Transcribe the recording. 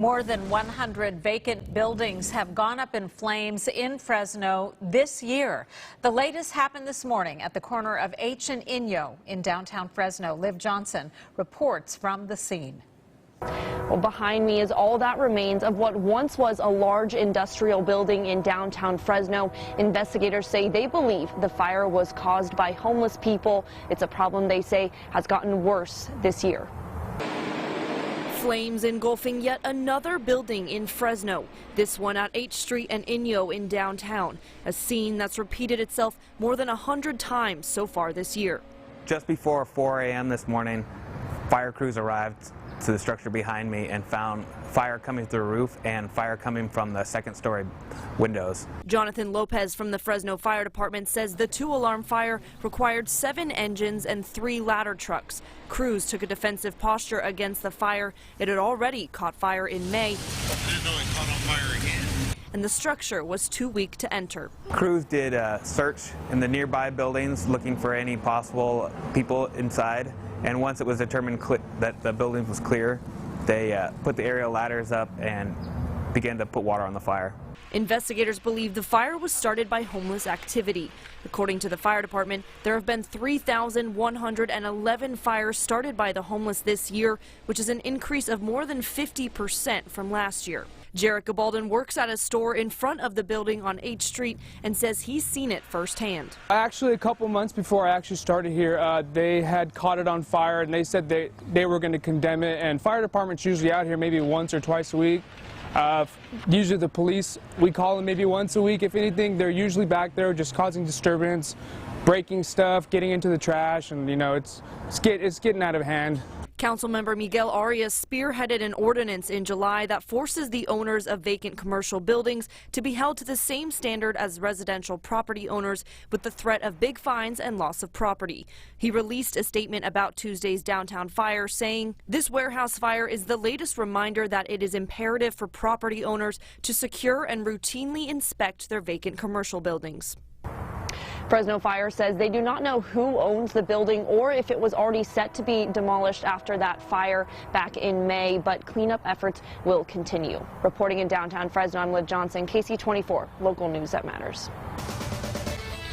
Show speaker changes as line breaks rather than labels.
More than 100 vacant buildings have gone up in flames in Fresno this year. The latest happened this morning at the corner of H and Inyo in downtown Fresno. Liv Johnson reports from the scene.
Well, behind me is all that remains of what once was a large industrial building in downtown Fresno. Investigators say they believe the fire was caused by homeless people. It's a problem they say has gotten worse this year. Flames engulfing yet another building in Fresno, this one at H Street and Inyo in downtown, a scene that's repeated itself more than 100 times so far this year.
Just before 4 a.m. this morning, fire crews arrived to the structure behind me and found fire coming through the roof and fire coming from the second-story windows.
Jonathan Lopez from the Fresno Fire Department says the 2-alarm fire required 7 engines and 3 ladder trucks. Crews took a defensive posture against the fire. It had already caught fire in May.
I didn't know it caught on fire again.
And the structure was too weak to enter.
Crews did a search in the nearby buildings looking for any possible people inside. And once it was determined that the building was clear, they put the aerial ladders up and began to put water on the fire.
Investigators believe the fire was started by homeless activity. According to the fire department, there have been 3,111 fires started by the homeless this year, which is an increase of more than 50% from last year. Jarrett Gabaldon works at a store in front of the building on H Street and says he's seen it firsthand.
Actually, a couple months before I actually started here, they had caught it on fire and they said they were going to condemn it. And fire department's usually out here maybe once or twice a week. Usually the police, we call them maybe once a week. If anything, they're usually back there just causing disturbance, breaking stuff, getting into the trash, and you know, it's getting out of hand.
Councilmember Miguel Arias spearheaded an ordinance in July that forces the owners of vacant commercial buildings to be held to the same standard as residential property owners, with the threat of big fines and loss of property. He released a statement about Tuesday's downtown fire saying, "This warehouse fire is the latest reminder that it is imperative for property owners to secure and routinely inspect their vacant commercial buildings." Fresno Fire says they do not know who owns the building or if it was already set to be demolished after that fire back in May, but cleanup efforts will continue. Reporting in downtown Fresno, I'm Liv Johnson, KC24, local news that matters.